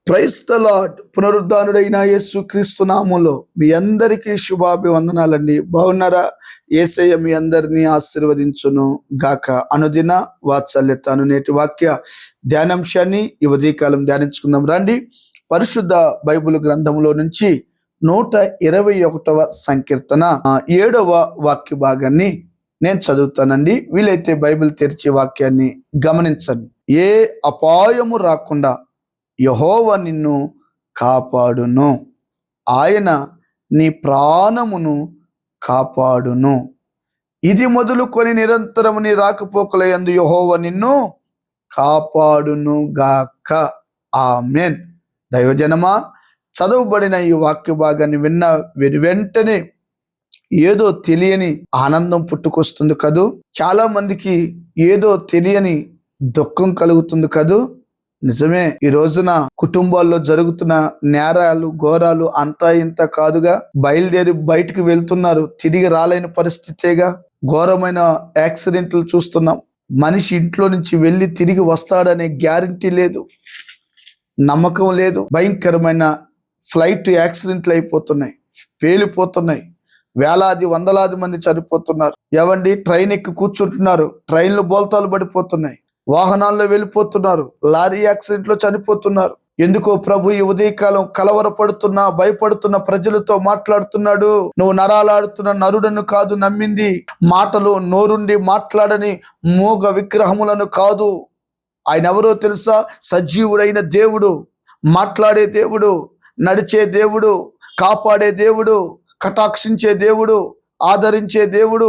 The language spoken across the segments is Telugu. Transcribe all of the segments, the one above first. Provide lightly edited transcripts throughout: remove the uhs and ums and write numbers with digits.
Praise the Lord. పునరుద్ధానుడైన యేసు క్రీస్తు నామములో మీ అందరికీ శుభాభివందనాలండి. బాగున్నారా? యేసయ్య మీ అందరినీ ఆశీర్వదించును గాక. అనుదిన వాత్సల్యత అను నేటి వాక్య ధ్యానాంశాన్ని ఈ ఉదయకాలం ధ్యానించుకుందాం రండి. పరిశుద్ధ బైబిల్ గ్రంథంలో నుంచి 121వ సంకీర్తన 7వ వాక్య భాగాన్ని నేను చదువుతానండి. వీలైతే బైబిల్ తెరిచి వాక్యాన్ని గమనించండి. ఏ అపాయము రాకుండా యెహోవా నిన్ను కాపాడును, ఆయన నీ ప్రాణమును కాపాడును. ఇది మొదలుకొని నిరంతరము నీ రాకపోకలయందు యెహోవా నిన్ను కాపాడును గాక. ఆమేన్. దైవజనమా, చదవబడిన ఈ వాక్య భాగాన్ని విన్న వెంటనే ఏదో తెలియని ఆనందం పుట్టుకొస్తుంది కదూ. చాలా మందికి ఏదో తెలియని దుఃఖం కలుగుతుంది కదూ. నిజమే. ఈ రోజున కుటుంబాల్లో జరుగుతున్న నేరాలు ఘోరాలు అంతా ఇంత కాదుగా. బయలుదేరి బయటికి వెళ్తున్నారు, తిరిగి రాలేని పరిస్థితేగా. ఘోరమైన యాక్సిడెంట్లు చూస్తున్నాం. మనిషి ఇంట్లో నుంచి వెళ్ళి తిరిగి వస్తాడనే గ్యారంటీ లేదు, నమ్మకం లేదు. భయంకరమైన ఫ్లైట్ యాక్సిడెంట్లు అయిపోతున్నాయి, పేలిపోతున్నాయి. వేలాది వందలాది మంది చనిపోతున్నారు. ఏవండి, ట్రైన్ ఎక్కి కూర్చుంటున్నారు, ట్రైన్లు బోల్తాలు పడిపోతున్నాయి. వాహనాల్లో వెళ్ళిపోతున్నారు, లారీ యాక్సిడెంట్లో చనిపోతున్నారు. ఎందుకో ప్రభు ఈ ఉదయకాలం కలవరపడుతున్న భయపడుతున్న ప్రజలతో మాట్లాడుతున్నాడు. నువ్వు నరాలాడుతున్న నరుడను కాదు నమ్మింది, మాటలు నోరుండి మాట్లాడని మూగ విగ్రహములను కాదు. ఆయన ఎవరో తెలుసా? సజీవుడైన దేవుడు, మాట్లాడే దేవుడు, నడిచే దేవుడు, కాపాడే దేవుడు, కటాక్షించే దేవుడు, ఆదరించే దేవుడు,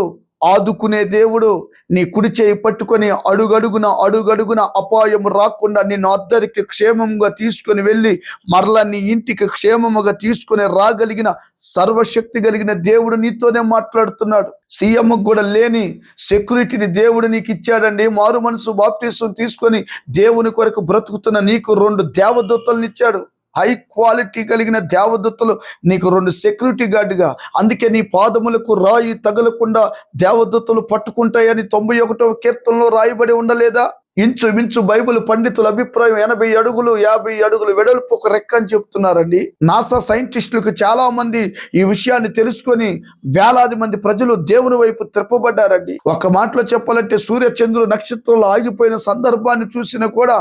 ఆదుకునే దేవుడు. నీ కుడి చేయి పట్టుకొని అడుగడుగున అపాయము రాకుండా నిన్ను అద్దరికి క్షేమంగా తీసుకొని వెళ్ళి మరలా నీ ఇంటికి క్షేమముగా తీసుకొని రాగలిగిన సర్వశక్తి కలిగిన దేవుడు నీతోనే మాట్లాడుతున్నాడు. సీఎం కూడా లేని సెక్యూరిటీని దేవుడు నీకు ఇచ్చాడండి. మారు మనసు బాప్టిజం తీసుకొని దేవుని కొరకు బ్రతుకుతున్న నీకు 2 దేవదూతలను ఇచ్చాడు. హై క్వాలిటీ కలిగిన దేవదూతలు నీకు 2 సెక్యూరిటీ గార్డుగా. అందుకే నీ పాదములకు రాయి తగలకుండా దేవదూతలు పట్టుకుంటాయని 91వ కీర్తనలో రాయబడి ఉండలేదా? ఇంచుమించు బైబిల్ పండితుల అభిప్రాయం 80 అడుగులు 50 అడుగులు వెడల్పు ఒక రెక్క అని చెప్తున్నారండి. నాసా సైంటిస్టులకు చాలా మంది ఈ విషయాన్ని తెలుసుకొని వేలాది మంది ప్రజలు దేవుని వైపు త్రిప్పబడ్డారండి. ఒక మాటలో చెప్పాలంటే సూర్య చంద్రుడు నక్షత్రాలు ఆగిపోయిన సందర్భాన్ని చూసినా కూడా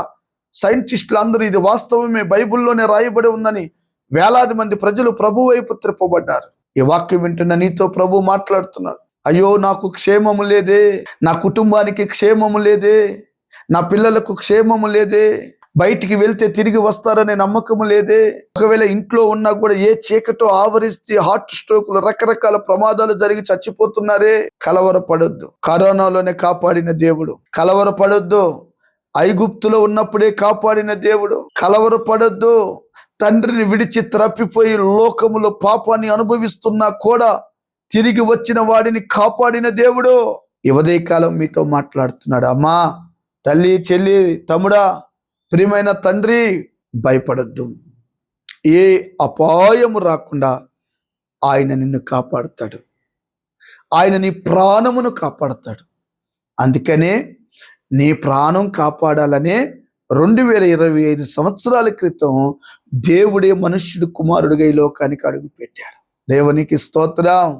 సైంటిస్టులు అందరూ ఇది వాస్తవమే, బైబిల్లోనే రాయబడి ఉందని వేలాది మంది ప్రజలు ప్రభు వైపు త్రిప్పబడ్డారు. ఈ వాక్యం వింటున్న నీతో ప్రభు మాట్లాడుతున్నాడు. అయ్యో, నాకు క్షేమము లేదే, నా కుటుంబానికి క్షేమము లేదే, నా పిల్లలకు క్షేమము లేదే, బయటికి వెళ్తే తిరిగి వస్తారనే నమ్మకము లేదే, ఒకవేళ ఇంట్లో ఉన్నా కూడా ఏ చీకటో ఆవరిస్తే హార్ట్ స్ట్రోకులు రకరకాల ప్రమాదాలు జరిగి చచ్చిపోతున్నారే. కలవరపడొద్దు, కరోనాలోనే కాపాడిన దేవుడు. కలవరపడొద్దు, ఐగుప్తులో ఉన్నప్పుడే కాపాడిన దేవుడు. కలవరపడొద్దు, తండ్రిని విడిచి త్రప్పిపోయి లోకములో పాపాన్ని అనుభవిస్తున్నా కూడా తిరిగి వచ్చిన వాడిని కాపాడిన దేవుడు. ఈ ఉదయకాలం మీతో మాట్లాడుతున్నాడు. అమ్మా, తల్లి, చెల్లి, తమ్ముడా, ప్రియమైన తండ్రి, భయపడొద్దు. ఏ అపాయము రాకుండా ఆయన నిన్ను కాపాడుతాడు. ఆయన నీ ప్రాణమును కాపాడుతాడు. అందుకనే నీ ప్రాణం కాపాడాలనే 2025 సంవత్సరాల క్రితం దేవుడే మనుష్యుడు కుమారుడిగా ఈ లోకానికి అడుగు పెట్టాడు. దేవునికి స్తోత్రం.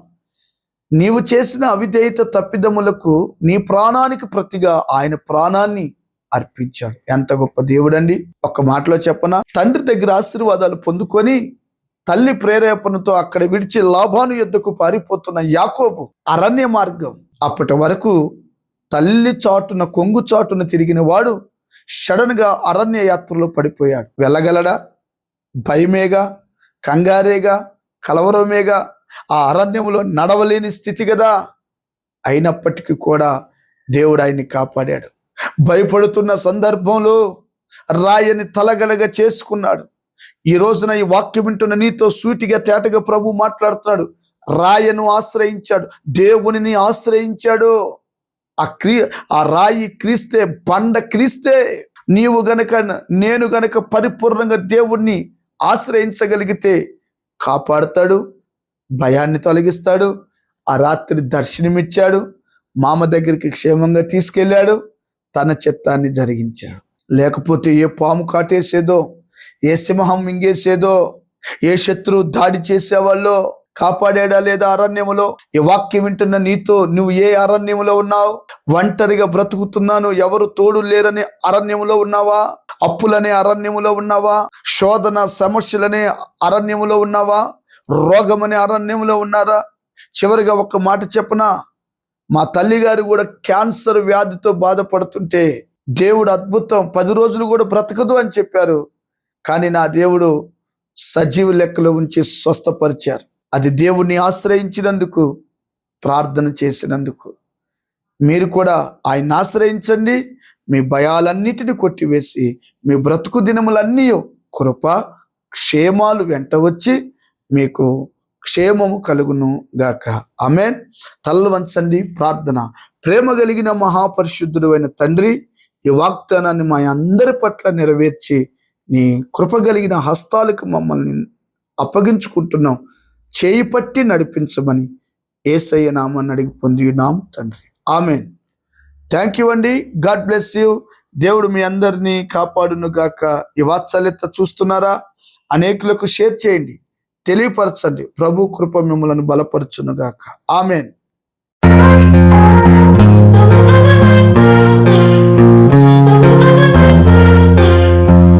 నీవు చేసిన అవిధేయత తప్పిదములకు నీ ప్రాణానికి ప్రతిగా ఆయన ప్రాణాన్ని అర్పించాడు. ఎంత గొప్ప దేవుడండి. ఒక మాటలో చెప్పనా, తండ్రి దగ్గర ఆశీర్వాదాలు పొందుకొని తల్లి ప్రేరేపణతో అక్కడ విడిచి లాభాను యొద్దకు పారిపోతున్న యాకోబు అరణ్య మార్గం. అప్పటి వరకు తల్లి చాటున కొంగు చాటున తిరిగిన వాడు సడన్ గా అరణ్య యాత్రలో పడిపోయాడు. వెళ్ళగలడా? భయమేగా, కంగారేగా, కలవరమేగా, ఆ అరణ్యంలో నడవలేని స్థితి కదా. అయినప్పటికీ కూడా దేవుడు ఆయన్ని కాపాడాడు. భయపడుతున్న సందర్భంలో రాయని తలగలగా చేసుకున్నాడు. ఈ రోజున ఈ వాక్యం వింటున్న నీతో సూటిగా తేటగా ప్రభు మాట్లాడుతున్నాడు. రాయను ఆశ్రయించాడు, దేవునిని ఆశ్రయించాడు. ఆ రాయి క్రీస్తే, బండ క్రీస్తే. నీవు గనక నేను గనక పరిపూర్ణంగా దేవుణ్ణి ఆశ్రయించగలిగితే కాపాడుతాడు, భయాన్ని తొలగిస్తాడు. ఆ రాత్రి దర్శనమిచ్చాడు, మామ దగ్గరికి క్షేమంగా తీసుకెళ్ళాడు, తన చిత్తాన్ని జరిగించాడు. లేకపోతే ఏ పాము కాటేసేదో, ఏ సింహం మింగేసేదో, ఏ శత్రువు దాడి చేసేవాళ్ళో కాపాడాడా లేదా అరణ్యములో? ఈ వాక్యం వింటున్న నీతో నువ్వు ఏ అరణ్యములో ఉన్నావు? ఒంటరిగా బ్రతుకుతున్నాను, ఎవరు తోడు లేరని అరణ్యములో ఉన్నావా? అప్పులనే అరణ్యములో ఉన్నావా? శోధన సమస్యలనే అరణ్యములో ఉన్నావా? రోగమనే అరణ్యములో ఉన్నారా? చివరిగా ఒక్క మాట చెప్పనా, మా తల్లి గారు కూడా క్యాన్సర్ వ్యాధితో బాధపడుతుంటే దేవుడు అద్భుతం, 10 రోజులు కూడా బ్రతకదు అని చెప్పారు. కానీ నా దేవుడు సజీవ లెక్కలో ఉంచి స్వస్థపరిచారు. అది దేవుణ్ణి ఆశ్రయించినందుకు, ప్రార్థన చేసినందుకు. మీరు కూడా ఆయన్ని ఆశ్రయించండి. మీ భయాలన్నిటిని కొట్టివేసి మీ బ్రతుకు దినములన్నీ కృప క్షేమాలు వెంట వచ్చి మీకు క్షేమము కలుగును గాక. ఆమేన్. తలలు వంచండి, ప్రార్థన. ప్రేమ కలిగిన మహాపరిశుద్ధుడు అయిన తండ్రి, ఈ వాగ్దానాన్ని మా అందరి పట్ల నెరవేర్చి నీ కృప కలిగిన హస్తాలకు మమ్మల్ని అప్పగించుకుంటున్నాం. చేయి పట్టి నడిపించమని యేసయ్య నామాన్ని అడిగి పొందియున్నాం తండ్రి. ఆమేన్. థ్యాంక్ యూ అండి. God bless you. దేవుడు మీ అందరినీ కాపాడును గాక. ఈ వాత్సల్యత చూస్తున్నారా? అనేకులకు షేర్ చేయండి, తెలియపరచండి. ప్రభు కృప మిమ్మల్ని బలపరచును గాక. ఆమేన్.